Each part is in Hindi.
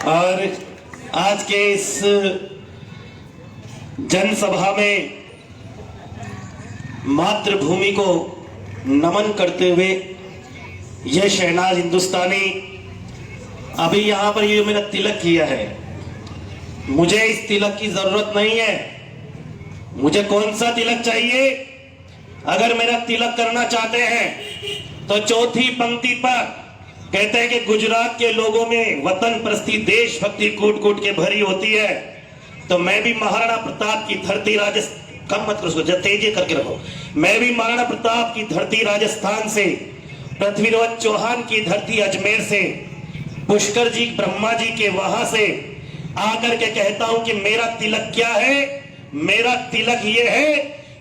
और आज के इस जनसभा में मातृभूमि को नमन करते हुए यह शहनाज हिंदुस्तानी अभी यहां पर ये मेरा तिलक किया है। मुझे इस तिलक की जरूरत नहीं है। मुझे कौन सा तिलक चाहिए? अगर मेरा तिलक करना चाहते हैं तो चौथी पंक्ति पर कहते हैं कि गुजरात के लोगों में वतन प्रस्ती देशभक्ति कूट कूट के भरी होती है। तो मैं भी महाराणा प्रताप की धरती कम मत करो, तेजी करके रखो। मैं भी महाराणा प्रताप की धरती राजस्थान से, पृथ्वीराज चौहान की धरती अजमेर से, पुष्कर जी ब्रह्मा जी के वहां से आकर के कहता हूं कि मेरा तिलक क्या है? मेरा तिलक ये है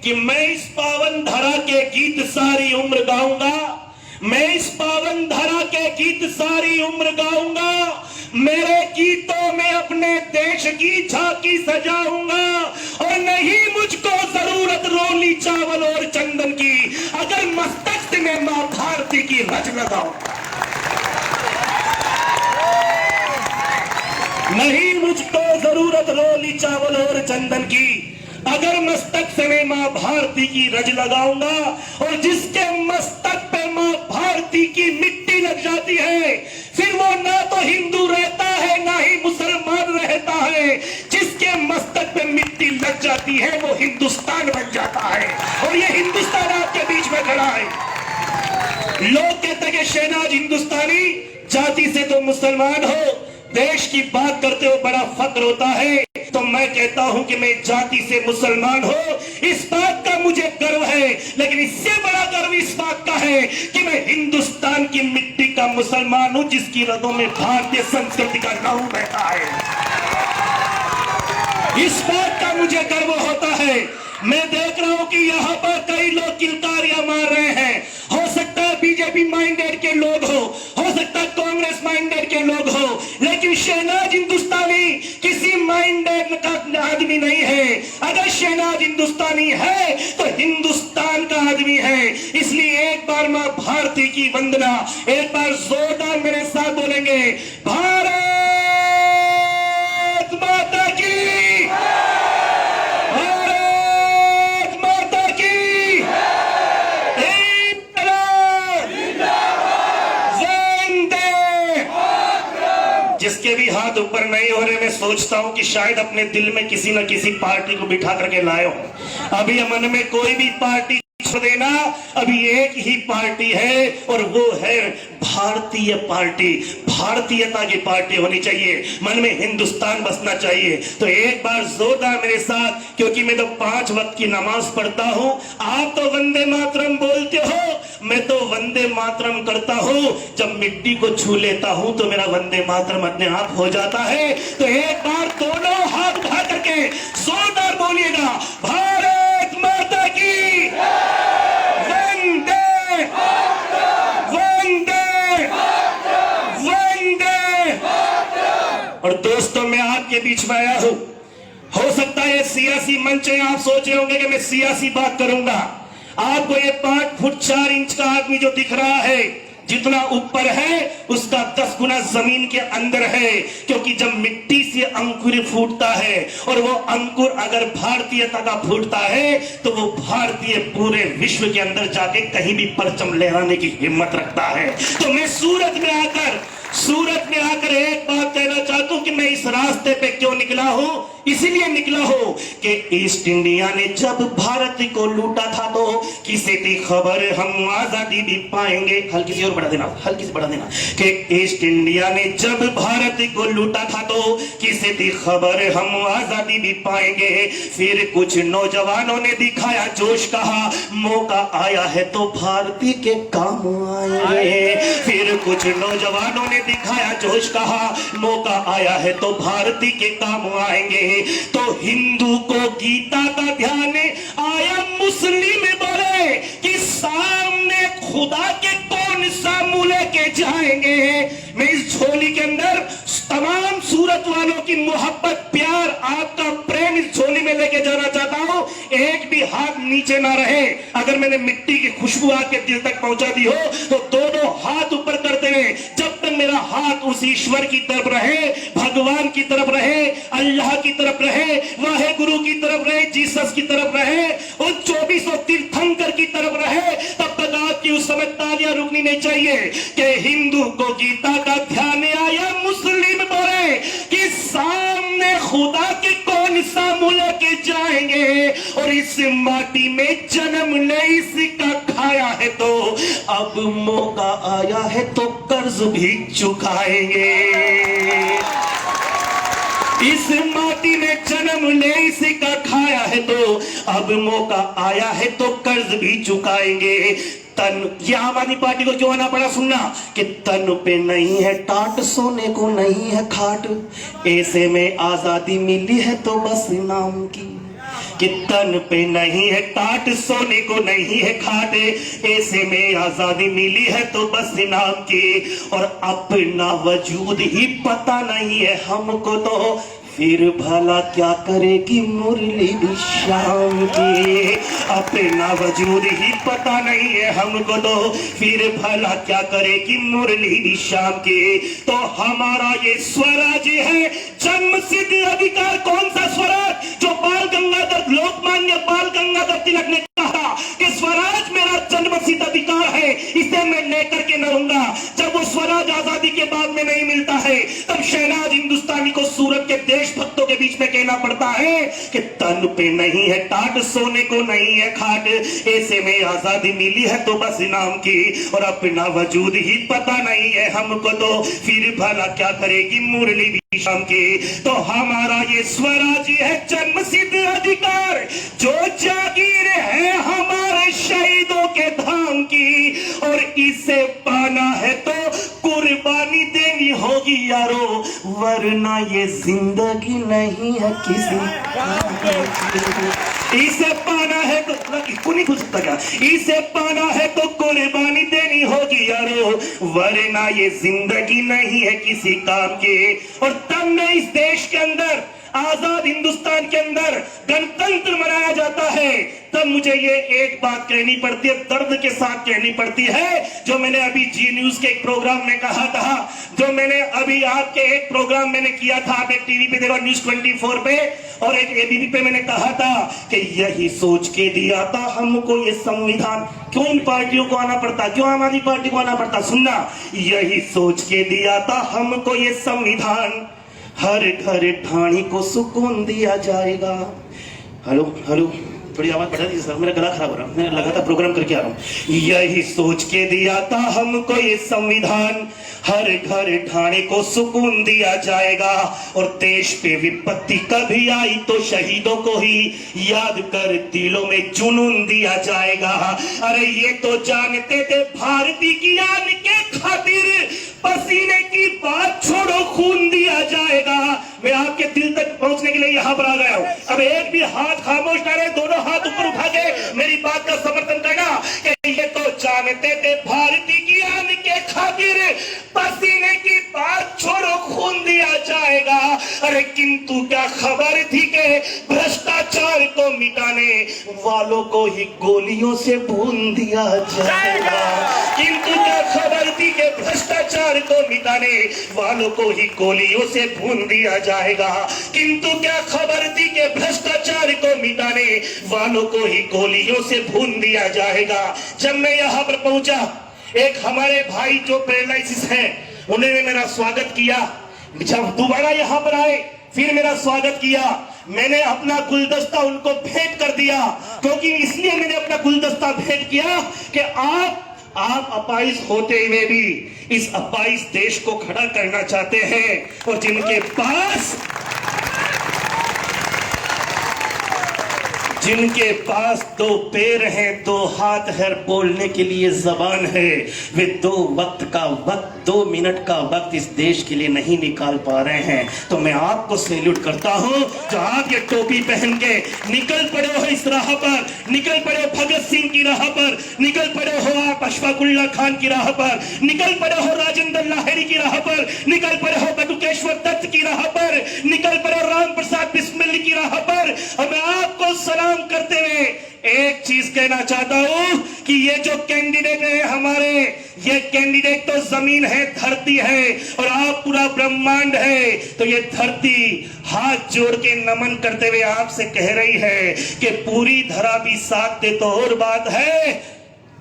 कि मैं इस पावन धरा के गीत सारी उम्र गाऊंगा। मैं इस पावन धरा के गीत सारी उम्र गाऊंगा। मेरे गीतों में अपने देश की झांकी सजाऊंगा। और नहीं मुझको जरूरत रोली चावल और चंदन की, अगर मस्तक में मां भारती की रज लगाऊंगा। नहीं मुझको जरूरत रोली चावल और चंदन की, अगर मस्तक से मैं मां भारती की रज लगाऊंगा। और जिसके मस्तक पे मां भारती की मिट्टी लग जाती है, फिर वो ना तो हिंदू रहता है ना ही मुसलमान रहता है। जिसके मस्तक पे मिट्टी लग जाती है वो हिंदुस्तान बन जाता है। और ये हिंदुस्तान आपके बीच में खड़ा है। लोग कहते हैं कि शहनाज हिंदुस्तानी जाति से तो मुसलमान हो, देश की बात करते हो बड़ा फक्र होता है। तो मैं कहता हूं कि मैं जाति से मुसलमान हूं, इस बात का मुझे गर्व है। लेकिन इससे बड़ा गर्व इस बात का है कि मैं हिंदुस्तान की मिट्टी का मुसलमान हूं, जिसकी रगों में भारतीय संस्कृति का लहू बहता है। इस बात का मुझे गर्व होता है। मैं देख रहा हूं कि यहाँ पर कई लोग किलकारियां मार रहे हैं। हो सकता है बीजेपी माइंडेड के लोग हो सकता है कांग्रेस माइंडेड के लोग हो, लेकिन शहनाज हिंदुस्तानी किसी माइंडेड का आदमी नहीं है। अगर शहनाज हिंदुस्तानी है तो हिंदुस्तान का आदमी है। इसलिए एक बार मां भारती की वंदना, एक बार जोरदार मेरे साथ बोलेंगे, भारत माता की, जिसके भी हाथ ऊपर नहीं हो रहे, मैं सोचता हूं कि शायद अपने दिल में किसी न किसी पार्टी को बिठा करके लाए हो। अभी मन में कोई भी पार्टी छोड़ देना, अभी एक ही पार्टी है और वो है भारतीय पार्टी। भारतीयता की पार्टी होनी चाहिए, मन में हिंदुस्तान बसना चाहिए। तो एक बार जोरदार मेरे साथ, क्योंकि मैं तो 5 वक्त की नमाज पढ़ता हूं। आप तो वंदे मातरम बोलते हो, मैं तो वंदे मातरम करता हूं। जब मिट्टी को छू लेता हूं तो मेरा वंदे मातरम अपने आप हो जाता है। तो एक बार दोनों हाथ उठा करके जोरदार बोलिएगा, भारत माता की वंदे वंदे वंदे। और दोस्तों, मैं आपके बीच में आया हूं। हो सकता है सियासी मंच है, आप सोच रहे होंगे कि मैं सियासी बात करूंगा। आपको ये 5 फुट 4 इंच का आदमी जो दिख रहा है, जितना ऊपर है उसका 10 गुना जमीन के अंदर है। क्योंकि जब मिट्टी से अंकुर फूटता है और वो अंकुर अगर भारतीयता का फूटता है तो वो भारतीय पूरे विश्व के अंदर जाके कहीं भी परचम लहराने की हिम्मत रखता है। तो मैं सूरत में आकर एक बात कहना चाहता हूं कि मैं इस रास्ते पे क्यों निकला हूं। इसीलिए निकला हो कि ईस्ट इंडिया ने जब भारत को लूटा था तो किसे थी खबर हम आजादी भी पाएंगे। हल्की सी और बढ़ा देना, हल्की से बढ़ा देना कि ईस्ट इंडिया ने जब भारत को लूटा था तो किसे थी खबर हम आजादी भी पाएंगे। फिर कुछ नौजवानों ने दिखाया जोश, कहा मौका आया है तो भारती के काम आएंगे। फिर कुछ नौजवानों ने दिखाया जोश, कहा मौका आया है तो भारती के काम आएंगे। तो हिंदू को गीता का ध्यान आया, मुस्लिम बोले कि सामने खुदा के कौन सा मुंह लेके जाएंगे। मैं इस झोली के अंदर तमाम सूरत वालों की मोहब्बत, प्यार, आपका प्रेम इस झोली में लेके जाना चाहता हूं। एक भी हाथ नीचे ना रहे। अगर मैंने मिट्टी की खुशबू आपके दिल तक पहुंचा दी हो तो दोनों हाथ ऊपर करते हुए, जब तक मेरा हाथ उस ईश्वर की तरफ रहे, भगवान की तरफ रहे, अल्लाह की तरफ रहे, वाहे गुरु की तरफ रहे, जीसस की तरफ रहे, उन 2400 तीर्थंकर की तरफ रहे, तब तक आपकी उस समय तालियां रुकनी नहीं चाहिए कि हिंदू को गीता का ध्यान आया, मुस्लिम बोले कि सामने खुदा के कौन सा मुल्क के जाएंगे, और इस माटी में जन्म नहीं सिक्का खाया है तो अब मौका आया है तो कर्ज भी चुकाएंगे। इस माटी में जन्म नहीं सिक्का खाया है तो अब मौका आया है तो कर्ज भी चुकाएंगे। तन, ये आम आदमी पार्टी को क्यों आना पड़ा सुनना कि तन पे नहीं है टाट, सोने को नहीं है खाट, ऐसे में आजादी मिली है तो बस नाम की। कि तन पे नहीं है टाट, सोने को नहीं है खाट, ऐसे में आजादी मिली है तो बस नाम की। और अपना वजूद ही पता नहीं है हमको तो फिर भला क्या करेगी मुरली भी शाम की। अपना वजूद ही पता नहीं है हमको तो फिर भला क्या करेगी मुरली भी शाम की। तो हमारा ये स्वराज है जन्म सिद्ध अधिकार। कौन सा स्वराज? जो बाल गंगाधर, लोकमान्य बाल गंगाधर तिलक ने कहा कि स्वराज मेरा जन्म सिद्ध अधिकार है, इसे मैं लेकर के न रहूंगा। जब वो स्वराज आजादी के बाद में नहीं मिलता है तब शहनाज हिंदुस्तानी को सूरत के देशभक्तों के बीच में कहना पड़ता है कि तन पे नहीं है टाट, सोने को नहीं है खाट, ऐसे में आजादी मिली है तो बस इनाम की। और अपना वजूद ही पता नहीं है हमको तो फिर भला क्या करेगी मुरली भी शाम की। तो हमारा ये स्वराज है जन्म सिद्ध अधिकार, जो जागीर है हमारे शहीदों के धाम की, और इसे पाना है तो कुर्बानी देनी होगी यारो, वरना ये जिंदगी नहीं है किसी। इसे पाना है तो नहीं पूछ सकता क्या? इसे पाना है तो कुर्बानी देनी होगी यारो, वरना ये जिंदगी नहीं है किसी काम की। और तब में इस देश के अंदर, आजाद हिंदुस्तान के अंदर गणतंत्र मनाया जाता है, तब मुझे ये एक बात कहनी पड़ती है, दर्द के साथ कहनी पड़ती है, जो मैंने अभी जी न्यूज के एक प्रोग्राम में कहा था, जो मैंने अभी आपके एक प्रोग्राम मैंने किया था, आप एक टीवी पे देखो न्यूज 24 पे और एक एबीपी पे, मैंने कहा था कि यही सोच के दिया था हमको ये संविधान। क्यों इन पार्टियों को आना पड़ता, क्यों आम आदमी पार्टी को आना पड़ता? सुनना, यही सोच के दिया था हमको ये संविधान, हर घर ढाणी को सुकून दिया जाएगा। हेलो हेलो, थोड़ी आवाज बढ़ा दीजिए सर, मेरा गला खराब हो रहा है, मैं लगातार प्रोग्राम करके आ रहा हूँ। यही सोच के दिया था हमको ये संविधान, हर घर ढाणे को सुकून दिया जाएगा, और देश पे विपत्ति कभी आई तो शहीदों को ही याद कर दिलों में जुनून दिया जाएगा। अरे ये तो जानते थे भारतीय की आन के खातिर पसीने की बात छोड़ो खून दिया जाएगा। मैं आपके दिल तक पहुंचने के लिए यहाँ पर आ गया हूँ। अब एक भी हाथ खामोश ना रहे, दोनों हाथ ऊपर उठा के मेरी बात का समर्थन करना कि ये तो जानते थे भारतीय की आन के खातिर पसीने की बात छोड़ो खून दिया जाएगा। अरे किंतु क्या खबर थी कि भ्रष्टाचार को मिटाने वालों को ही गोलियों से भून दिया जाएगा। किंतु क्या खबर थी कि भ्रष्टाचार को मिटाने वालों को ही गोलियों से भून दिया जाएगा। किंतु क्या खबर थी कि भ्रष्टाचार को मिटाने वालों को ही गोलियों से भून दिया जाएगा। जब मैं यहाँ पर पहुंचा, एक हमारे भाई जो पैरालिसिस है, उन्होंने मेरा स्वागत किया। जब दोबारा यहाँ पर आए फिर मेरा स्वागत किया। मैंने अपना गुलदस्ता उनको भेंट कर दिया, क्योंकि इसलिए मैंने अपना गुलदस्ता भेंट किया कि आप अपाइज होते हुए भी इस अपाइज देश को खड़ा करना चाहते हैं, और जिनके पास दो पैर हैं, दो हाथ है, बोलने के लिए जबान है, वे 2 मिनट का वक्त इस देश के लिए नहीं निकाल पा रहे हैं। तो मैं आपको सैल्यूट करता हूं, जो आप ये टोपी पहन के निकल पड़े हो इस राह पर, निकल पड़े हो भगत सिंह की राह पर, निकल पड़े हो आप अशफाकुल्ला खान की राह पर, निकल पड़े हो राजेंद्र लाहिड़ी की राह पर, निकल पड़े हो बटुकेश्वर दत्त की राह पर, निकल पड़े हो राम प्रसाद बिस्मिल की राह पर। और मैं आपको सलाम करते हुए एक चीज कहना चाहता हूं कि ये जो कैंडिडेट है हमारे, ये कैंडिडेट तो जमीन है, धरती है, और आप पूरा ब्रह्मांड है। तो ये धरती हाथ जोड़ के नमन करते हुए आपसे कह रही है कि पूरी धरा भी साथ दे तो और बात है,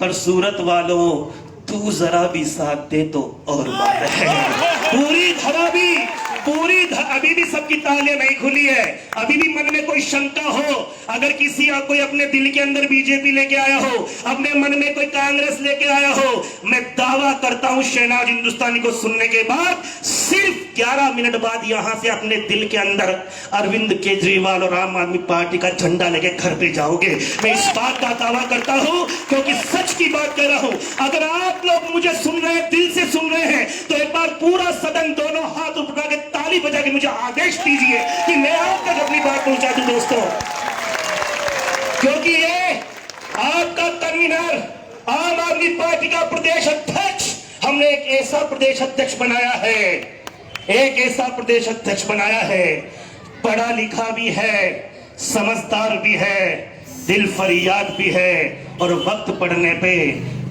पर सूरत वालों तू जरा भी साथ दे तो और बात है। पूरी धरा भी, अभी भी सबकी तालियां नहीं खुली है। अभी भी मन में कोई शंका हो, अगर किसी कोई अपने दिल के अंदर बीजेपी लेके आया हो, अपने मन में कोई कांग्रेस लेके आया हो, मैं दावा करता हूं शहनाज हिंदुस्तानी को सुनने के बाद सिर्फ 11 मिनट बाद यहां से अपने दिल के अंदर अरविंद केजरीवाल और आम आदमी पार्टी का झंडा लेके घर पे जाओगे। मैं इस बात का दावा करता हूं क्योंकि सच की बात कर रहा हूं। अगर आप लोग मुझे सुन रहे हैं, दिल से सुन रहे हैं, तो एक बार पूरा सदन दोनों हाथ उठा के ताली बजा के मुझे आदेश दीजिए कि मैं आप तक अपनी बात पहुंचा दूं दोस्तों। क्योंकि ये आपका कन्वीनर, आम आदमी पार्टी का प्रदेश अध्यक्ष, हमने एक ऐसा प्रदेश अध्यक्ष बनाया है, एक ऐसा प्रदेश अध्यक्ष बनाया है, पढ़ा लिखा भी है, समझदार भी है, दिल फरियाद भी है, और वक्त पड़ने पे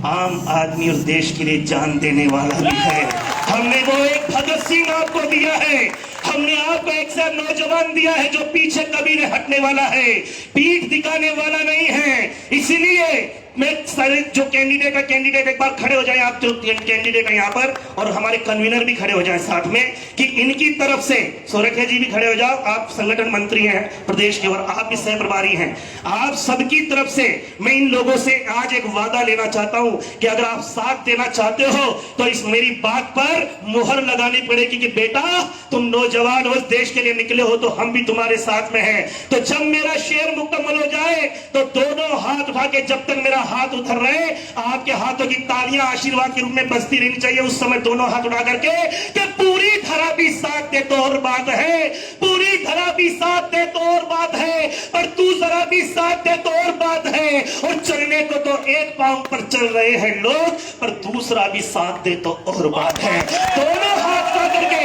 आम आदमी उस देश के लिए जान देने वाला भी है। हमने वो एक भगत सिंह आपको दिया है, हमने आपको एक ऐसा नौजवान दिया है जो पीछे कभी नहीं हटने वाला है, पीठ दिखाने वाला नहीं है। इसीलिए मैं सारे जो कैंडिडेट एक बार खड़े हो जाए, आप जो कैंडिडेट है यहाँ पर, और हमारे कन्वीनर भी खड़े हो जाए साथ में, कि इनकी तरफ से, सोरठिया जी भी खड़े हो जाओ, आप संगठन मंत्री हैं प्रदेश के और आप भी सह प्रभारी हैं, आप सबकी तरफ से मैं इन लोगों से आज एक वादा लेना चाहता हूं कि अगर आप साथ देना चाहते हो तो इस मेरी बात पर मुहर लगानी पड़ेगी कि बेटा तुम नौजवान हो, देश के लिए निकले हो, तो हम भी तुम्हारे साथ में हैं। तो जब मेरा शेर मुकम्मल हो जाए तो दोनों हाथ उठा के, जब तक मेरा हाथ उतर रहे, आपके हाथों की तालियां आशीर्वाद के रूप में बजती रहनी चाहिए। उस समय दोनों हाथ उठा करके कि पूरी धरा भी साथ दे तो और बात है, पूरी धरा भी साथ दे तो और बात है, पर तू जरा भी साथ दे तो और बात है। और चलने को तो एक पांव पर चल रहे हैं लोग, पर दूसरा भी साथ दे तो और बात है। दोनों हाथ उठा करके,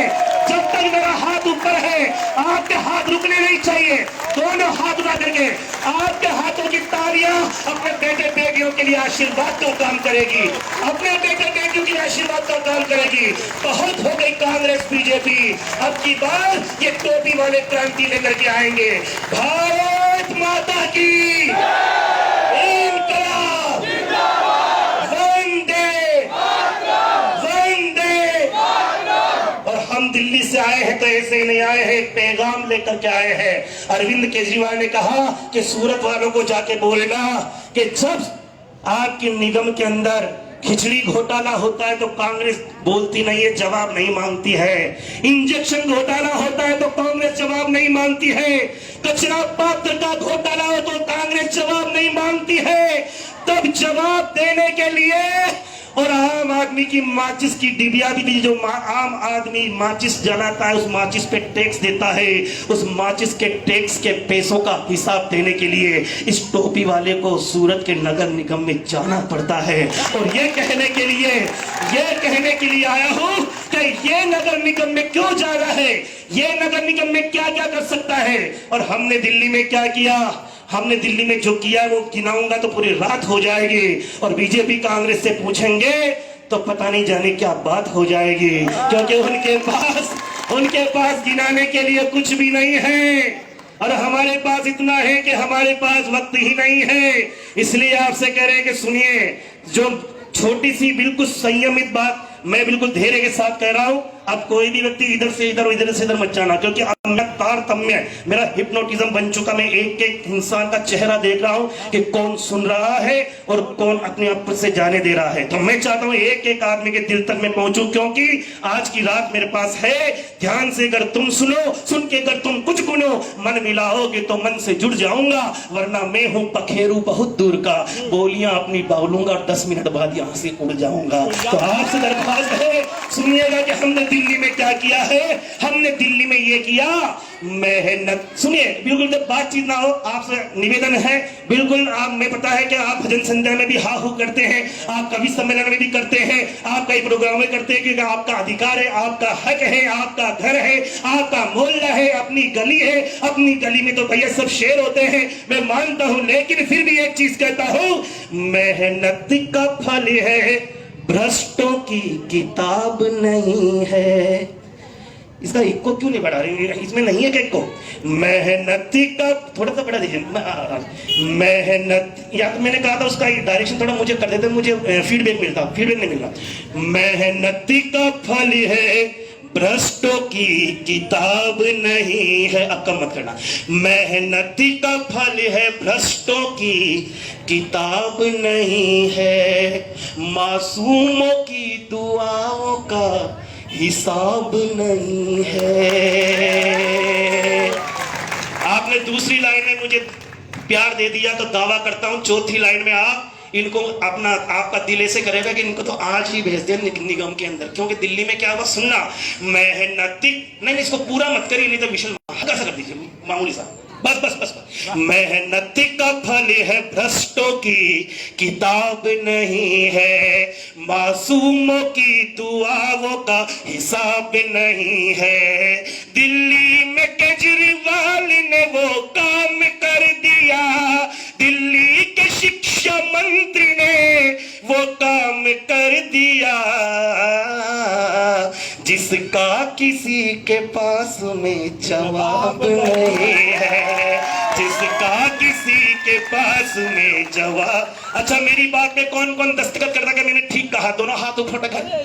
जब तक मेरा हाथ ऊपर है आपके हाथ रुकने नहीं चाहिए। दोनों हाथ उठा करके आपके हाथों की तालियां अपने बेटे बेटियों के लिए आशीर्वाद का काम करेगी, अपने बेटे बेटियों के लिए आशीर्वाद का काम करेगी। बहुत हो गई कांग्रेस बीजेपी, अब की बार ये टोपी वाले क्रांति लेकर के आएंगे। भारत माता की इंकलाब, वंदे वंदे। और हम दिल्ली से आए हैं तो ऐसे ही नहीं आए हैं, एक पैगाम लेकर के आए हैं। अरविंद केजरीवाल ने कहा कि सूरत वालों को जाके बोलना कि जब आपके निगम के अंदर खिचड़ी घोटाला होता है तो कांग्रेस बोलती नहीं है, जवाब नहीं मांगती है। इंजेक्शन घोटाला होता है तो कांग्रेस जवाब नहीं मांगती है। कचरा पात्र का घोटाला हो तो कांग्रेस जवाब नहीं मांगती है। तब जवाब देने के लिए और आम आदमी की माचिस की डिबिया भी, जो आम आदमी माचिस जलाता है उस माचिस पे टैक्स देता है, उस माचिस के टैक्स के पैसों का हिसाब देने के लिए इस टोपी वाले को सूरत के नगर निगम में जाना पड़ता है। और ये कहने के लिए आया हूं कि ये नगर निगम में क्यों जा रहा है, ये नगर निगम में क्या क्या कर सकता है, और हमने दिल्ली में क्या किया। हमने दिल्ली में जो किया वो गिनाऊंगा तो पूरी रात हो जाएगी, और बीजेपी कांग्रेस से पूछेंगे तो पता नहीं जाने क्या बात हो जाएगी, क्योंकि उनके पास गिनाने के लिए कुछ भी नहीं है, और हमारे पास इतना है कि हमारे पास वक्त ही नहीं है। इसलिए आपसे कह रहे हैं कि सुनिए, जो छोटी सी बिल्कुल संयमित बात मैं बिल्कुल धैर्य के साथ कह रहा हूं। अब कोई भी व्यक्ति इधर से इधर मत जाना, क्योंकि अब मैं तारतम्य, मेरा हिप्नोटिज्म बन चुका। मैं एक एक इंसान का चेहरा देख रहा हूं कि कौन सुन रहा है और कौन अपने आप से जाने दे रहा है। तो मैं चाहता हूं एक एक आदमी के दिल तक मैं पहुंचूं, क्योंकि आज की रात मेरे पास है। ध्यान से अगर तुम सुनो, सुन के अगर तुम कुछ गुनो, मन मिलाओगे तो मन से जुड़ जाऊंगा, वरना मैं हूं पखेरू बहुत दूर का, बोलियां अपनी बोलूंगा 10 मिनट बाद यहां से उड़ जाऊंगा। तो आपसे दरख्वास्त है, सुनिएगा कि हमने दिल्ली में क्या किया है? हमने दिल्ली में ये किया मेहनत। सुनिए, बिल्कुल जब बातचीत ना हो, आपसे निवेदन है, बिल्कुल आप, मैं पता है कि आप भजन संध्या में भी हाहू करते हैं, आप कवि सम्मेलन में भी करते हैं, आप कई प्रोग्राम में करते हैं, क्योंकि आपका अधिकार है, आपका हक है, आपका घर है, आपका मोहल्ला है, अपनी गली है। अपनी गली में तो भैया सब शेर होते हैं, मैं मानता हूं, लेकिन फिर भी एक चीज कहता हूं, मेहनत का फल है, भ्रष्टों की किताब नहीं है। इसका इक्को क्यों नहीं बढ़ा रही? इसमें नहीं है क्या इक्को? मेहनती का थोड़ा सा बढ़ा दीजिए। मेहनत, या तो मैंने कहा था उसका डायरेक्शन थोड़ा मुझे कर देते, मुझे फीडबैक मिलता, फीडबैक नहीं मिल रहा। मेहनती का फल है, भ्रष्टों की किताब नहीं है। अब कम मत करना। मेहनती का फल है, भ्रष्टों की किताब नहीं है। मासूमों की दुआओं का हिसाब नहीं है। आपने दूसरी लाइन में मुझे प्यार दे दिया तो दावा करता हूं चौथी लाइन में आप इनको अपना, आपका दिल ऐसे करेगा कि इनको तो आज ही भेज दे निगम के अंदर, क्योंकि दिल्ली में क्या हुआ सुनना। मेहनती नहीं, इसको पूरा मत करिए, नहीं तो विशल हल्का सा कर दीजिए, मामूली सा, बस बस बस, बस। मेहनती का फल है, भ्रष्टों की किताब नहीं है। मासूमों की दुआओं का हिसाब नहीं है। दिल्ली में केजरीवाल ने वो काम कर दिया, दिल्ली के शिक्षा मंत्री ने वो काम कर दिया, जिसका किसी के पास में जवाब नहीं है, जिसका किसी के पास में जवाब। अच्छा, मेरी बात में कौन कौन दस्तखत करता है? मैंने ठीक कहा? दोनों हाथ ऊपर उठाइए,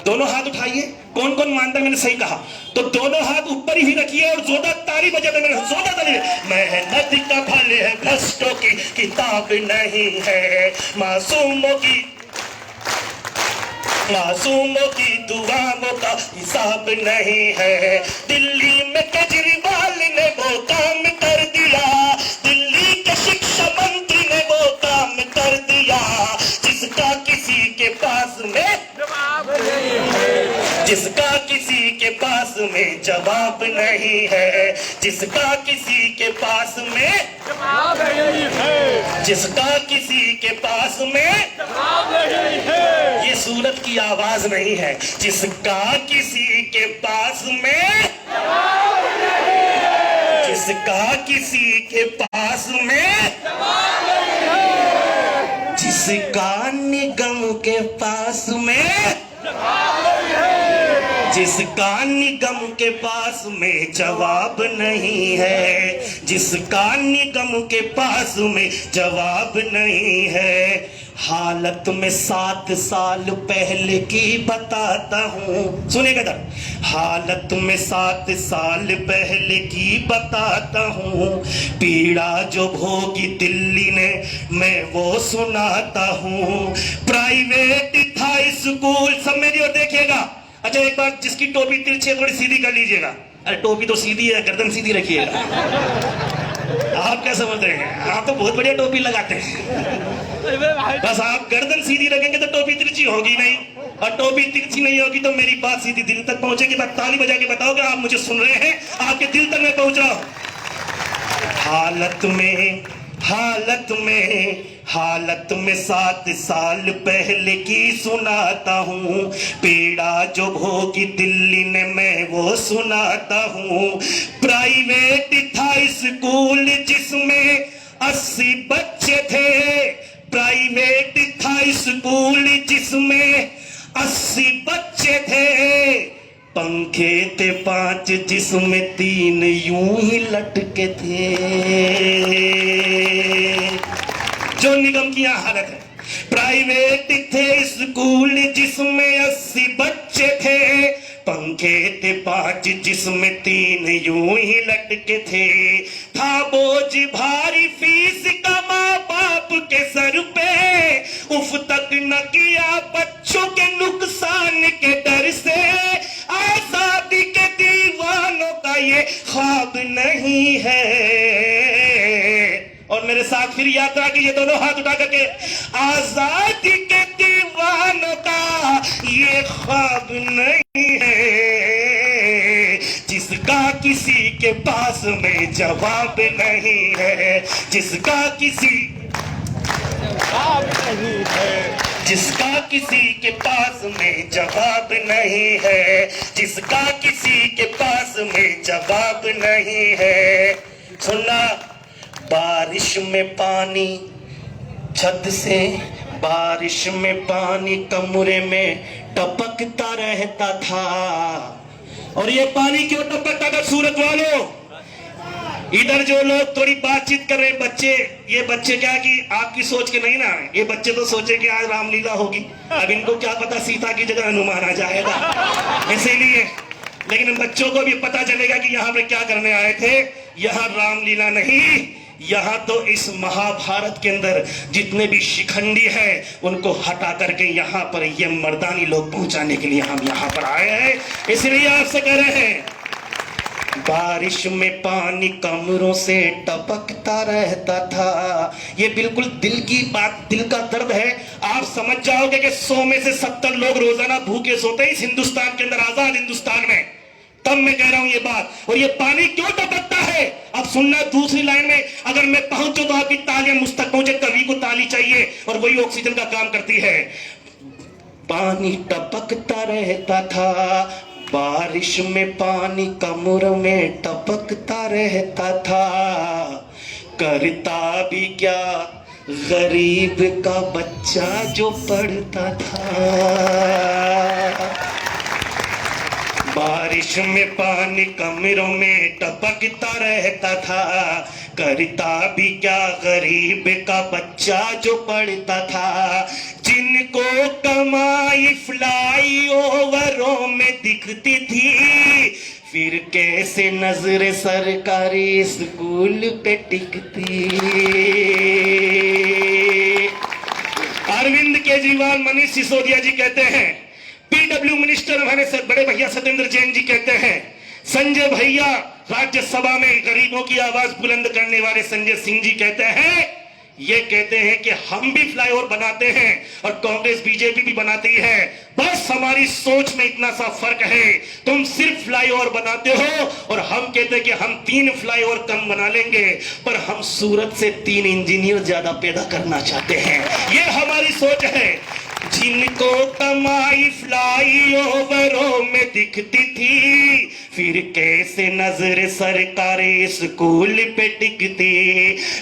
दोनों हाथ उठाइए। कौन कौन मानता है मैंने सही कहा? तो दोनों हाथ ऊपर ही रखिए और जोरदार ताली बजाते, मैंने जोरदार ताली। मेहनत का फल है, भ्रष्टों की किताब नहीं है। मासूमों की दुआओं का हिसाब नहीं है। दिल्ली में केजरीवाल ने वो काम कर दिया, दिल्ली के शिक्षा मंत्री ने वो काम कर दिया, जिसका किसी के पास में जवाब नहीं है, जिसका किसी के पास में जवाब नहीं है, जिसका किसी के पास में जवाब नहीं है, जिसका किसी के पास में जवाब नहीं है। ये सूरत की आवाज नहीं है, जिसका किसी के पास में जवाब नहीं है, जिसका किसी के पास में जवाब नहीं है, जिसका निगम के पास में जवाब नहीं है, जिसका निगम के पास में जवाब नहीं है, जिसका निगम के पास में जवाब नहीं है। हालत में 7 साल पहले की बताता हूँ, सुनिएगा इधर। हालत में 7 साल पहले की बताता हूँ, पीड़ा जो भोगी दिल्ली ने मैं वो सुनाता हूँ। प्राइवेट था स्कूल, सब मेरी ओर देखिएगा। अच्छा, एक बार जिसकी टोपी तिरछी है थोड़ी सीधी कर लीजिएगा। अरे टोपी तो सीधी है, गर्दन सीधी रखिएगा। आप क्या समझ रहे हैं? आप तो बहुत बढ़िया टोपी लगाते हैं, बस आप गर्दन सीधी रखेंगे तो टोपी तिरछी होगी नहीं, और टोपी तिरछी नहीं होगी तो मेरी बात सीधी दिल तक पहुंचेगी। बात ताली बजा के बताओगे आप मुझे सुन रहे हैं, आपके दिल तक मैं पहुंच रहा हूं। हालत में 7 साल पहले की सुनाता हूँ, पीड़ा जो भोगी दिल्ली ने मैं वो सुनाता हूँ। प्राइवेट था स्कूल जिसमें 80 बच्चे थे, प्राइवेट था स्कूल जिसमें 80 बच्चे थे, पंखे थे 5 जिसमें 3 यूं ही लटके थे। जो निगम की यहाँ हालत है, प्राइवेट थे स्कूल जिसमें 80 बच्चे थे, पंखे थे 5 जिसमें 3 यूं ही लटके थे। था बोझ भारी फीस का माँ बाप के सर पे, उफ तक न किया बच्चों के नुकसान के डर से। आजादी के दीवानों का ये ख्वाब नहीं है। और मेरे साथ फिर यात्रा की, ये दोनों हाथ उठा करके, आजादी के दीवानों का ये ख्वाब नहीं है। जिसका किसी के पास में जवाब नहीं है, जिसका किसी नहीं है, जिसका किसी के पास में जवाब नहीं है, जिसका किसी के पास में जवाब नहीं है। सुनना, बारिश में पानी छत से, बारिश में पानी कमरे में टपकता रहता था। और ये पानी क्यों टपकता था सूरत वालों? इधर जो लोग थोड़ी बातचीत कर रहे हैं बच्चे, ये बच्चे क्या कि आपकी सोच के नहीं ना, ये बच्चे तो सोचे कि आज रामलीला होगी। अब इनको क्या पता सीता की जगह हनुमान आ जाएगा, इसीलिए। लेकिन इन बच्चों को भी पता चलेगा कि यहाँ पे क्या करने आए थे। यहाँ रामलीला नहीं, यहाँ तो इस महाभारत के अंदर जितने भी शिखंडी हैं उनको हटा करके यहाँ पर ये मर्दानी लोग पहुंचाने के लिए हम यहाँ पर आए हैं। इसलिए आपसे कह रहे हैं, बारिश में पानी कमरों से टपकता रहता था। ये बिल्कुल दिल की बात, दिल का दर्द है। आप समझ जाओगे कि 100 में से 70 लोग रोजाना भूखे सोते हैं इस हिंदुस्तान के अंदर, आजाद हिंदुस्तान में। तब मैं कह रहा हूं ये बात। और ये पानी क्यों टपकता है? अब सुनना, दूसरी लाइन में अगर मैं पहुंचू तो आपकी तालियां मुझ तक पहुंचे। कवि को ताली चाहिए और वही ऑक्सीजन का काम करती है। पानी टपकता रहता था, बारिश में पानी कमरों में टपकता रहता था। करता भी क्या गरीब का बच्चा जो पढ़ता था। बारिश में पानी कमरों में टपकता रहता था। करता भी क्या गरीब का बच्चा जो पढ़ता था। जिनको कमाई फ्लाई ओवरों में दिखती थी, फिर कैसे नजर सरकारी स्कूल पे टिकती। अरविंद केजरीवाल, मनीष सिसोदिया जी कहते हैं, पीडब्ल्यू मिनिस्टर हमारे बड़े भैया सत्येंद्र जैन जी कहते हैं, संजय भैया राज्यसभा में गरीबों की आवाज बुलंद करने वाले संजय सिंह जी कहते हैं, ये कहते हैं कि हम भी फ्लाईओवर बनाते हैं और कांग्रेस बीजेपी भी बनाती है। बस हमारी सोच में इतना सा फर्क है। तुम सिर्फ फ्लाईओवर बनाते हो और हम कहते हैं कि हम 3 फ्लाईओवर कम बना लेंगे, पर हम सूरत से 3 इंजीनियर ज्यादा पैदा करना चाहते हैं। ये हमारी सोच है। जिनको कमाई फ्लाईओवरों में दिखती थी, फिर कैसे नजर सरकारी स्कूल पे टिकती।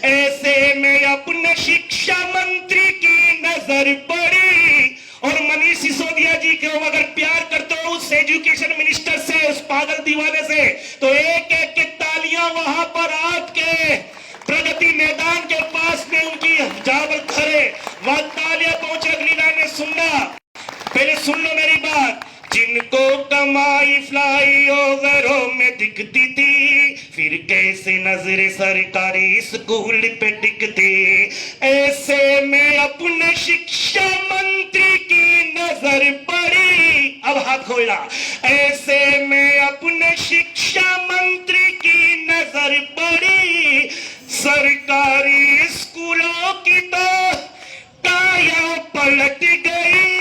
ऐसे में अपने शिक्षा मंत्री की नजर पड़ी और मनीष सिसोदिया जी को अगर प्यार करते हो उस एजुकेशन मिनिस्टर से, उस पागल दीवाने से, तो एक एक की तालियां वहां पर आपके प्रगति मैदान के पास में उनकी जावर खड़े वहां तालियां पहुंचे। अगली लाइन सुनना, पहले सुन लो मेरी बात। जिनको कमाई फ्लाईओवरों में दिखती थी, फिर कैसे नजर सरकारी स्कूल पे टिकती। ऐसे में अपने शिक्षा मंत्री की नजर पड़ी। अब हाथ खोला। ऐसे में अपने शिक्षा मंत्री की नजर पड़ी। सरकारी स्कूलों की तो काया पलट गई।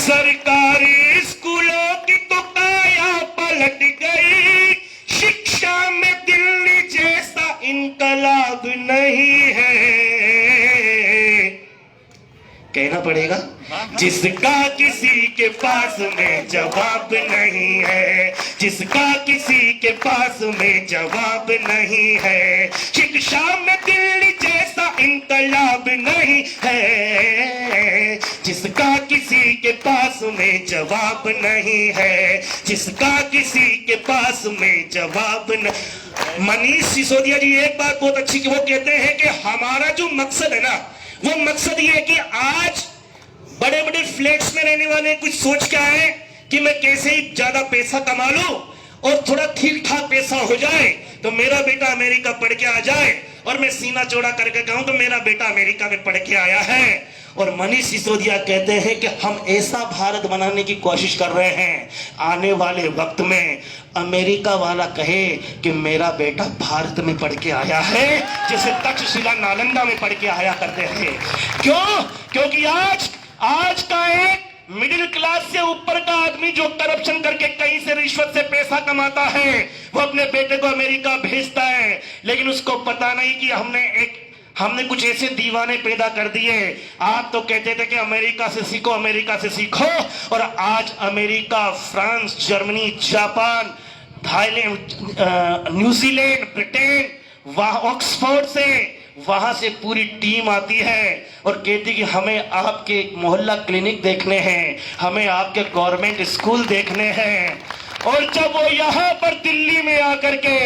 सरकारी स्कूलों की तो काया पलट गई। शिक्षा में दिल्ली जैसा इनकलाब नहीं है। कहना पड़ेगा, जिसका किसी के पास में जवाब नहीं है, जिसका किसी के पास में जवाब नहीं है। शिक्षा में दिल्ली जैसा इनकलाब नहीं है। जिसका किसी के पास में जवाब नहीं है, जिसका किसी के पास में जवाब नहीं। मनीष सिसोदिया जी एक बात बहुत अच्छी कि वो कहते हैं कि हमारा जो मकसद है ना, वो मकसद ये है कि आज बड़े बड़े फ्लैट्स में रहने वाले कुछ सोच क्या है कि मैं कैसे ही ज्यादा पैसा कमा लूं और थोड़ा ठीक ठाक पैसा हो जाए तो मेरा बेटा अमेरिका पढ़ के आ जाए और मैं सीना चौड़ा करके कहूं तो मेरा बेटा अमेरिका में पढ़ के आया है। और मनीष सिसोदिया कहते हैं कि हम ऐसा भारत बनाने की कोशिश कर रहे हैं, आने वाले वक्त में अमेरिका वाला कहे कि मेरा बेटा भारत में पढ़ के आया है, जैसे तक्षशिला नालंदा में पढ़ के आया करते थे। क्यों? क्योंकि आज का एक मिडिल क्लास से ऊपर का आदमी जो करप्शन करके कहीं से रिश्वत से पैसा कमाता है, वो अपने बेटे को अमेरिका भेजता है, लेकिन उसको पता नहीं कि हमने कुछ ऐसे दीवाने पैदा कर दिए। आप तो कहते थे कि अमेरिका से सीखो, अमेरिका से सीखो, और आज America, France, Germany, Japan, Thailand, New Zealand, Britain, वहां ऑक्सफोर्ड से, वहां से पूरी टीम आती है और कहती कि हमें आपके मोहल्ला क्लिनिक देखने हैं, हमें आपके गवर्नमेंट स्कूल देखने हैं। और जब वो यहां पर दिल्ली में आकर के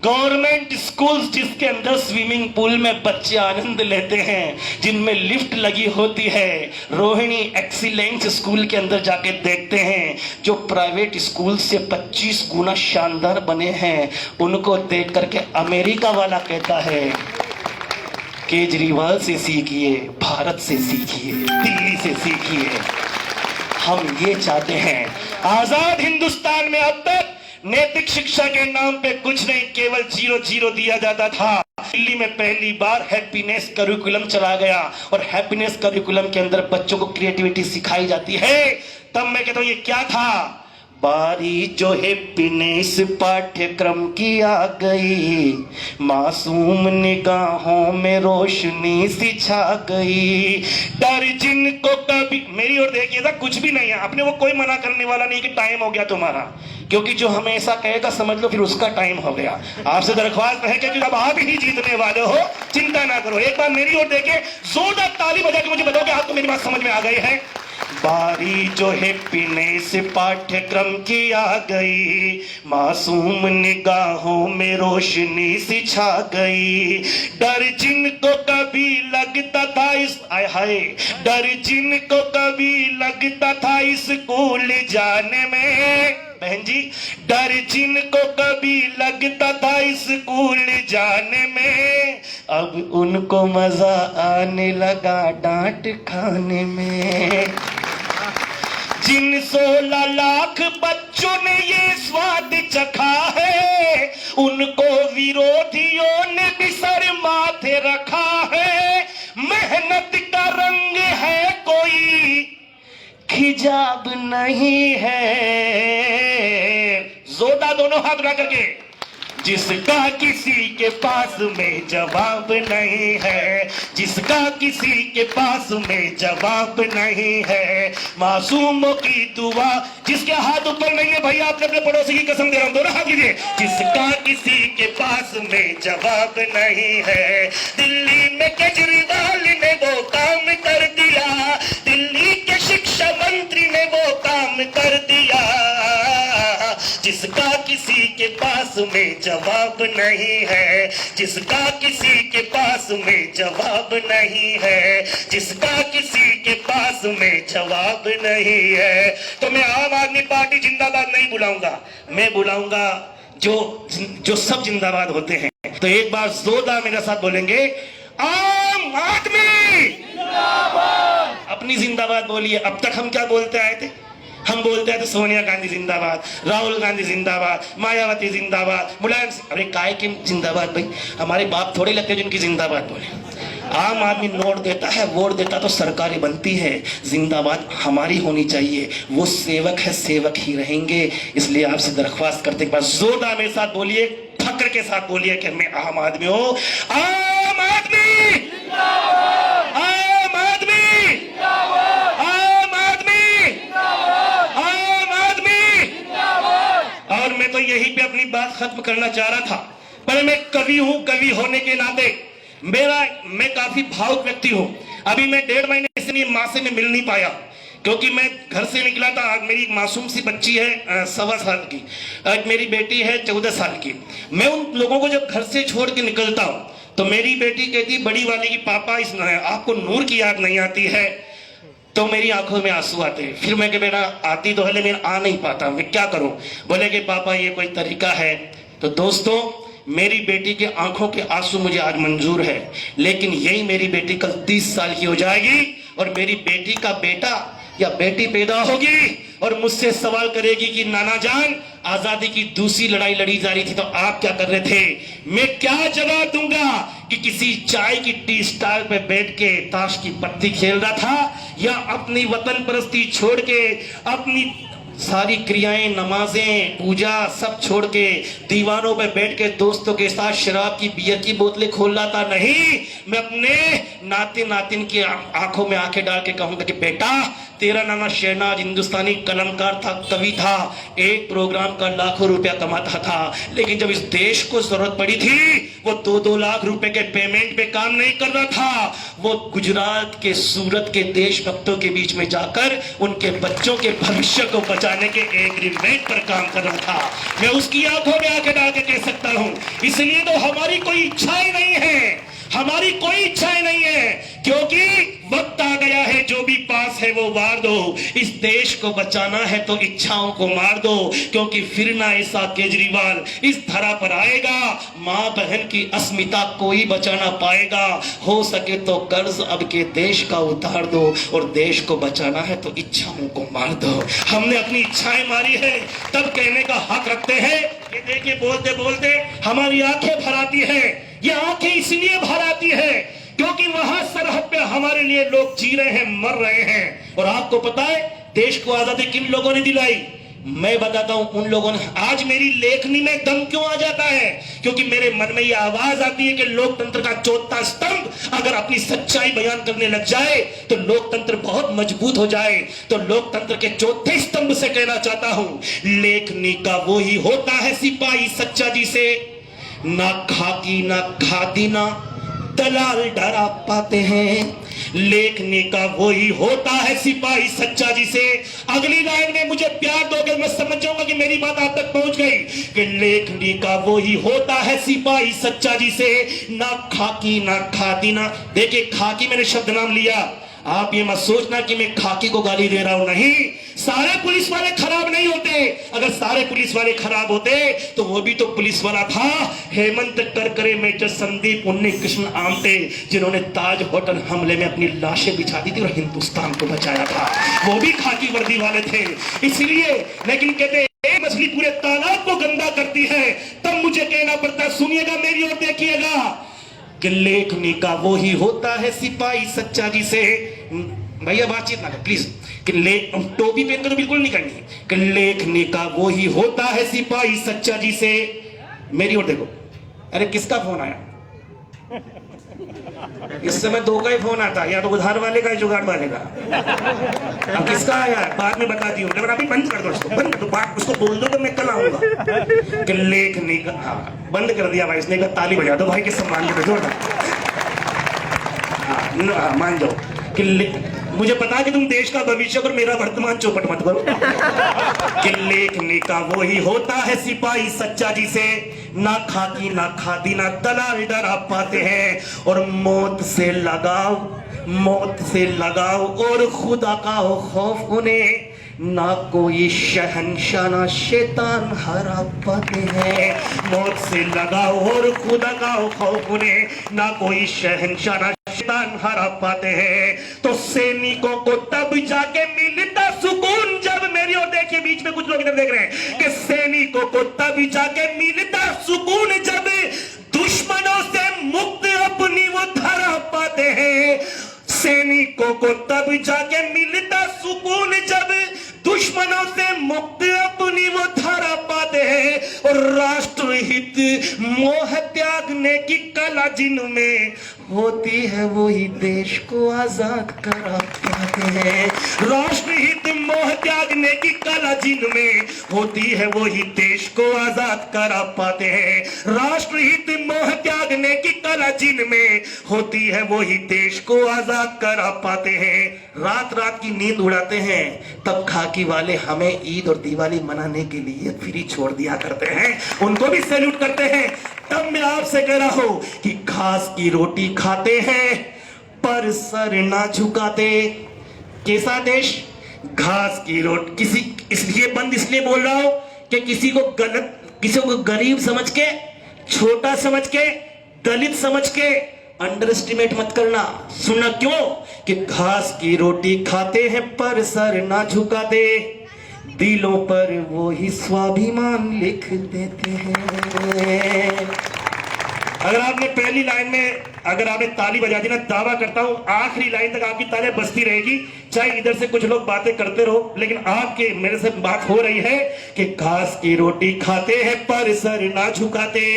गवर्नमेंट स्कूल्स, जिसके अंदर स्विमिंग पूल में बच्चे आनंद लेते हैं, जिनमें लिफ्ट लगी होती है, रोहिणी एक्सीलेंस स्कूल के अंदर जाके देखते हैं, जो प्राइवेट स्कूल से 25 गुना शानदार बने हैं, उनको देख करके अमेरिका वाला कहता है केजरीवाल से सीखिए, भारत से सीखिए, दिल्ली से सीखिए। हम ये चाहते हैं, आजाद हिंदुस्तान में अब तक नैतिक शिक्षा के नाम पे कुछ नहीं, केवल 0-0 दिया जाता था। दिल्ली में पहली बार हैप्पीनेस करिकुलम चला गया और हैप्पीनेस करिकुलम के अंदर बच्चों को क्रिएटिविटी सिखाई जाती है। तब मैं कहता हूं ये क्या था, बारी जो हैप्पीनेस पाठ्यक्रम की आ गई, मासूम निगाहों में रोशनी सी छा गई, डर जिनको कभी, मेरी ओर देखिए था, कुछ भी नहीं है, अपने वो कोई मना करने वाला नहीं कि टाइम हो गया तुम्हारा, क्योंकि जो हमें ऐसा कहेगा समझ लो फिर उसका टाइम हो गया। आपसे दरख्वास्त है कि अब आप ही जीतने वाले हो, चिंता ना करो। एक बार मेरी ओर देखे, जोरदार ताली बजा के मुझे बताओ कि आपको मेरी बात समझ में आ गई है। बारी जो हैप्पीनेस पाठ्यक्रम की आ गई, मासूम निगाहों में रोशनी सी छा गई, डर जिनको कभी लगता था डर जिनको कभी लगता था स्कूल जाने में, बहन जी, डर जिनको कभी लगता था स्कूल जाने में, अब उनको मजा आने लगा डांट खाने में। जिन 16 लाख बच्चों ने ये स्वाद चखा है, उनको विरोधियों ने भी सर माथे रखा है। मेहनत का रंग है कोई हिजाब नहीं है, जोरदार दोनों हाथ उठा करके, जिसका किसी के पास में जवाब नहीं है, जिसका किसी के पास में जवाब नहीं है, मासूमों की दुआ, जिसके हाथ ऊपर नहीं है भैया, आपने अपने पड़ोसी की कसम दे रहा हूं, दोनों हाथ कीजिए, जिसका किसी के पास में जवाब नहीं है। दिल्ली में केजरीवाल ने वो काम कर दिया, दिल्ली के शिक्षा मंत्री ने वो काम कर दिया, जिसका किसी के पास में जवाब नहीं है, जिसका किसी के पास में जवाब नहीं है, जिसका किसी के पास में जवाब नहीं है। तो मैं आम आदमी पार्टी जिंदाबाद नहीं बुलाऊंगा, मैं बुलाऊंगा जो सब जिंदाबाद होते हैं। तो एक बार जोरदार मेरे साथ बोलेंगे, आम आदमी जिंदाबाद। अपनी जिंदाबाद बोलिए। अब तक हम क्या बोलते आए थे? हम बोलते हैं तो सोनिया गांधी जिंदाबाद, राहुल गांधी जिंदाबाद, मायावती जिंदाबाद, मुलायम सिंह, अरे काय के जिंदाबाद भाई? हमारे बाप थोड़े लगते जिनकी जिंदाबाद बोले। आम आदमी नोट देता है, वोट देता तो सरकारें बनती है, जिंदाबाद हमारी होनी चाहिए। वो सेवक है, सेवक ही रहेंगे। इसलिए आपसे दरख्वास्त करते एक बार जोरदार मेरे साथ बोलिए, फक्र के साथ बोलिए कि मैं आम आदमी हूं। आम आदमी जिंदाबाद, आम आदमी जिंदाबाद, आम आदमी जिंदाबाद, आम आदमी जिंदाबाद। और मैं तो यहीं पे अपनी बात खत्म करना चाह रहा था, पर मैं कवि हूं, कवि होने के नाते मैं काफी भावुक व्यक्ति हूं। अभी मैं 1.5 महीने से माँ से मैं मिल नहीं पाया, क्योंकि मैं घर से निकला था। आज मेरी मासूम सी बच्ची है 1.25 साल की, आज मेरी बेटी है 14 साल की। मैं उन लोगों को जब घर से छोड़ के निकलता हूँ तो मेरी बेटी कहती बड़ी वाली की पापा आपको नूर की याद नहीं आती है? तो मेरी आंखों में आंसू आते हैं। फिर मैं कि बेटा आती तो है लेकिन आ नहीं पाता, मैं क्या करूं? बोले कि पापा ये कोई तरीका है? तो दोस्तों, मेरी बेटी के आंखों के आंसू मुझे आज मंजूर है, लेकिन यही मेरी बेटी कल 30 साल की हो जाएगी और मेरी बेटी का बेटा या बेटी पैदा होगी और मुझसे सवाल करेगी कि नाना जान आजादी की दूसरी लड़ाई लड़ी जा रही थी तो आप क्या कर रहे थे, मैं क्या जवाब दूंगा कि किसी चाय की टी स्टाल पे बैठ के ताश की पत्ती खेल रहा था या अपनी वतन परस्ती छोड़ के अपनी सारी क्रियाएं, नमाजें, पूजा सब छोड़ के दीवानों पे बैठ के दोस्तों के साथ शराब की, बियर की बोतलें खोल रहा था। नहीं, मैं अपने नाते नातिन की आंखों में आंखें डाल के कहूंगा कि बेटा तेरा नाना शहनाज हिंदुस्तानी कलमकार था, कवि था, एक प्रोग्राम का लाखों रुपया कमाता था, लेकिन जब इस देश को जरूरत पड़ी थी वो 2-2 लाख रुपए के पेमेंट पे काम नहीं कर रहा था, वो गुजरात के सूरत के देशभक्तों के बीच में जाकर उनके बच्चों के भविष्य को बचाने के एग्रीमेंट पर काम कर रहा था। मैं उसकी आंखों में आंखें डाल के कह सकता हूं, इसलिए तो हमारी कोई इच्छाएं नहीं है, हमारी कोई इच्छाएं नहीं है, क्योंकि वक्त आ गया है, जो भी पास है वो वार दो। इस देश को बचाना है तो इच्छाओं को मार दो, क्योंकि फिर ना ऐसा केजरीवाल इस धरा पर आएगा, मां बहन की अस्मिता कोई बचा ना पाएगा। हो सके तो कर्ज अब के देश का उतार दो, और देश को बचाना है तो इच्छाओं को मार दो। हमने अपनी इच्छाएं मारी है तब कहने का हक रखते हैं। ये देखिए बोलते बोलते हमारी आंखें भर आती है। ये आंखें इसलिए भर आती है क्योंकि वहां सरहद पे हमारे लिए लोग जी रहे हैं, मर रहे हैं। और आपको पता है देश को आजादी किन लोगों ने दिलाई? मैं बताता हूं उन लोगों ने। आज मेरी लेखनी में दम क्यों आ जाता है? क्योंकि मेरे मन में यह आवाज आती है कि लोकतंत्र का चौथा स्तंभ अगर अपनी सच्चाई बयान करने लग जाए तो लोकतंत्र बहुत मजबूत हो जाए। तो लोकतंत्र के चौथे स्तंभ से कहना चाहता हूं, लेखनी का वो ही होता है सिपाही सच्चा जिसे ना खाकी ना खादी ना दलाल डरा पाते हैं। लेखनी का वही होता है सिपाही सच्चा जिसे, अगली लाइन में मुझे प्यार दोगे मैं समझ जाऊंगा कि मेरी बात आप तक पहुंच गई, कि लेखनी का वही होता है सिपाही सच्चा जिसे ना खाकी ना खादी ना। देखिए खाकी मैंने शब्द नाम लिया, आप ये मत सोचना कि मैं खाकी को गाली दे रहा हूं, नहीं। सारे पुलिस वाले खराब नहीं होते। अगर सारे पुलिस वाले खराब होते तो वो भी तो पुलिस वाला था। हेमंत करकरे, मेजर संदीप, उन्नी कृष्ण आमटे, जिन्होंने ताज होटल हमले में अपनी लाशें बिछा दी थी और हिंदुस्तान को बचाया था, वो भी खाकी वर्दी वाले थे। इसलिए लेकिन कहते मछली पूरे तालाब को गंदा करती है, तब मुझे कहना पड़ता है, सुनिएगा मेरी ओर देखिएगा, कि लेखनी का वो ही होता है सिपाही सच्चा जिसे, भैया बातचीत ना प्लीज, कि टोपी पहन कर तो बिल्कुल नहीं करनी, कि लेखनी का वो ही होता है सिपाही सच्चा जिसे। मेरी ओर देखो, अरे किसका फोन आया? इस समय 2 का ही फोन आता, या तो उधार वाले का, जुगाड़ वाले का। अब किसका आया बाद में बता दी, अभी बंद कर दो उसको, बंद कर दो, बात उसको बोल दो तो मैं कल आऊंगा। कि लेखनी का, हाँ बंद कर दिया भाई इसने, ताली बजा दो भाई के सम्मान के जोरदार। हाँ मान जाओ कि मुझे पता है कि तुम देश का भविष्य और मेरा वर्तमान चौपट मत करो। कि लेखनी का वो ही होता है सिपाही सच्चा जिसे ना खाकी ना खादी ना दलाल डरा पाते हैं, और मौत से लगाव और खुदा का खौफ उन्हें ना कोई शहंशाह ना शैतान हरा पाते हैं। मौत से लगाव और खुदा का खौफ उन्हें ना कोई शहंशाह ना शैतान हरा पाते हैं। तो सैनिकों को तब जाके मिलता सुकून जब, मेरी ओर देखिए बीच में कुछ लोग इधर देख रहे हैं, कि सैनिकों को तब जाके मिलता सुकून जब दुश्मनों से मुक्त अपनी वो धरा पाते हैं। सैनिकों को तब जाके मिलता सुकून जब दुश्मनों से मुक्त अपनी वो धारा पाते हैं, और राष्ट्रहित मोह त्यागने की कला जिनमें होती है वही देश को आजाद करा पाते हैं। राष्ट्रहित मोह त्यागने की कला जिनमें होती है वही देश को आजाद करा पाते हैं। राष्ट्रहित मोह त्यागने की कला जिनमें होती है वही देश को आजाद करा पाते हैं। रात रात की नींद उड़ाते हैं, तब खाकी वाले हमें ईद और दिवाली मनाने के लिए फ्री छोड़ दिया करते हैं, उनको भी सैल्यूट करते हैं। तब मैं आपसे कह रहा हूं कि घास की रोटी खाते हैं पर सर ना झुकाते। कैसा देश? घास की रोटी। किसी इसलिए बोल रहा हूं कि किसी को गरीब समझ के, छोटा समझ के, दलित समझ के अंडर एस्टिमेट मत करना। सुनना क्यों? कि घास की रोटी खाते हैं पर सर ना झुकाते, दिलों पर वो ही स्वाभिमान लिख देते हैं। अगर आपने पहली लाइन में अगर आपने ताली बजा दी ना, दावा करता हूं आखिरी लाइन तक आपकी तालियां बजती रहेगी, चाहे इधर से कुछ लोग बातें करते रहो, लेकिन आपके मेरे से बात हो रही है कि घास की रोटी खाते हैं पर सर ना झुकाते,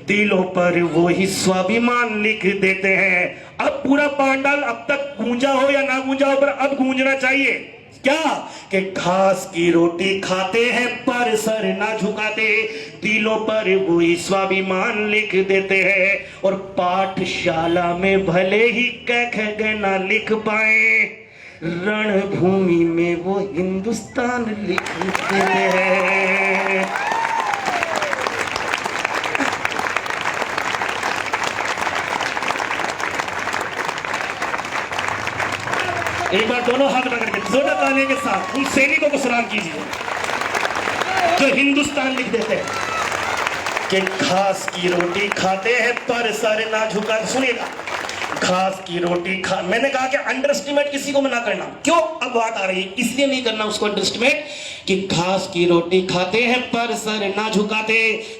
दिलों पर वो ही स्वाभिमान लिख देते हैं। अब पूरा पांडाल अब तक गूंजा हो या ना गूंजा हो, पर अब गूंजना चाहिए क्या? कि घास की रोटी खाते हैं पर सर ना झुकाते, दिलों पर वो ही स्वाभिमान लिख देते हैं। और पाठशाला में भले ही क ना लिख पाए, रणभूमि में वो हिंदुस्तान लिख देते हैं। एक बार दोनों हाथ पकड़ के जोरदार ताली के साथ उन सैनिकों को सलाम कीजिए जो हिंदुस्तान लिख देते हैं कि घास की रोटी खाते हैं पर सर ना झुका। सुनिएगा, घास की रोटी खा, मैंने कहा कि अंडर एस्टिमेट किसी को ना करना। क्यों? अब बात आ रही है, इसलिए नहीं करना उसको अंडर एस्टिमेट कि घास की रोटी खाते हैं पर सर ना झुकाते,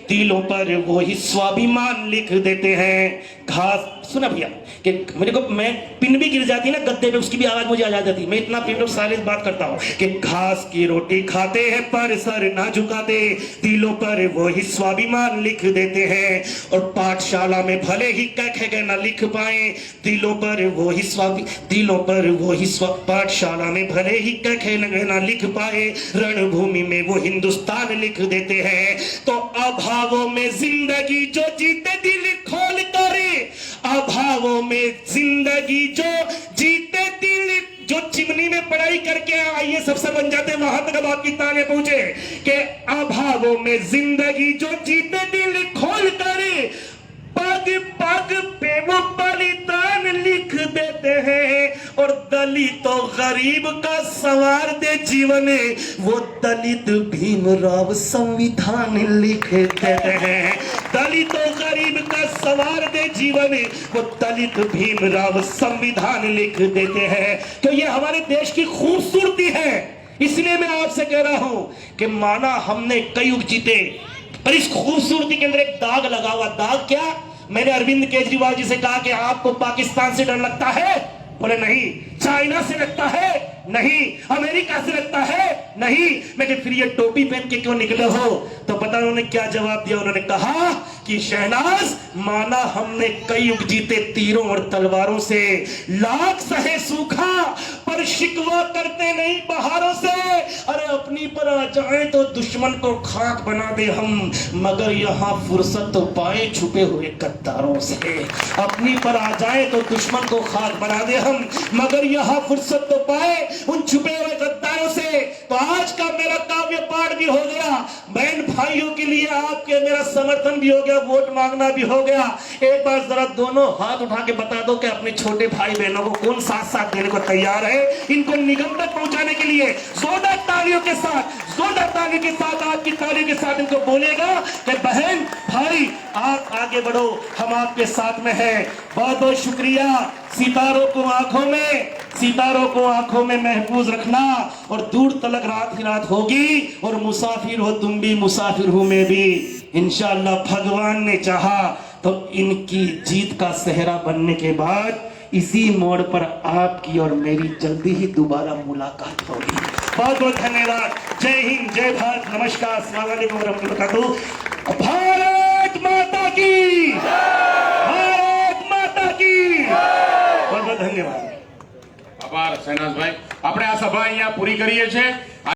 दिलों पर वो ही स्वाभिमान लिख देते हैं। घास, सुना भैया कि मेरे को, मैं पिन भी गिर जाती ना गद्दे पे, उसकी भी आवाज मुझे आ जाती। मैं इतना पिन ऑफ साइलेंस बात करता हूँ कि घास की रोटी खाते हैं पर सर ना झुकाते, दिलों पर वो ही स्वाभिमान लिख देते हैं। और पाठशाला में भले ही कह ना लिख पाए, दिलों पर वो ही पाठशाला में भले ही कह ना लिख पाए, रणभूमि में वो हिंदुस्तान लिख देते हैं। तो अभावों में जिंदगी जो जीते दिल खोल करे, अभावों में जिंदगी जो जीते दिल, जो चिमनी में पढ़ाई करके आइए सबसे बन जाते, वहां तक अब आपकी ताने पहुंचे कि अभावों में जिंदगी जो जीते दिल खोल करे, पग पग पे वो बलिदान लिख देते हैं। और दलित और गरीब का संवार दे जीवन, वो दलित भीमराव संविधान लिख देते हैं। दलित और गरीब का संवार दे जीवन, वो दलित भीमराव संविधान लिख देते हैं। तो ये हमारे देश की खूबसूरती है। इसलिए मैं आपसे कह रहा हूं कि माना हमने कई युग जीते, पर इस खूबसूरती के अंदर एक दाग लगा हुआ। दाग क्या? मैंने अरविंद केजरीवाल जी से कहा कि आपको पाकिस्तान से डर लगता है? बोले नहीं। चाइना से लगता है? नहीं। अमेरिका से लगता है? नहीं। मैं फिर ये टोपी पहन के क्यों निकले हो? तो पता उन्होंने क्या जवाब दिया? उन्होंने कहा कि शहनाज, माना हमने कई युग जीते तीरों और तलवारों से, लाख सहे सूखा पर शिकवा करते नहीं बहारों से। अरे अपनी पर आ जाए तो दुश्मन को खाक बना दे हम, मगर यहाँ फुर्सत तो पाए छुपे हुए गद्दारों से। अपनी पर आ जाए तो दुश्मन को खाक बना दे हम, मगर यहाँ फुर्सत तो पाए उन छुपे हुए गद्दारों से। तो आज का मेरा काव्य पाठ भी हो गया, बहन भाइयों के लिए आपके मेरा समर्थन भी हो गया, वोट मांगना भी हो गया। एक बार जरा दोनों हाथ उठा के बता दो कि अपने छोटे भाई बहनों को कौन साथ साथ देने को तैयार है, इनको निगम तक पहुंचाने के लिए। जोरदार तालियों के साथ, जोरदार तालियों के साथ, आपकी तालियों के साथ इनको बोलेगा कि बहन भाई आप आगे बढ़ो, हम आपके साथ में हैं। बहुत बहुत शुक्रिया। सितारों को आंखों में महफूज रखना, और दूर तलक रात ही रात होगी, और मुसाफिर हो तुम भी, मुसाफिर हूं मैं भी। इंशाअल्लाह भगवान ने चाहा तो इनकी जीत का सेहरा बनने के बाद इसी मोड़ पर आपकी और मेरी जल्दी ही दोबारा मुलाकात होगी। बहुत बहुत धन्यवाद। जय हिंद, जय भारत, नमस्कार, अस्सलाम वालेकुम रहमतुल्लाहि व बरकातहू। भारत माता की, भारत माता की। बहुत बहुत धन्यवाद। આભાર શહેનાઝભાઈ. આપણે આ સભા અહીંયા પૂરી કરીએ છીએ.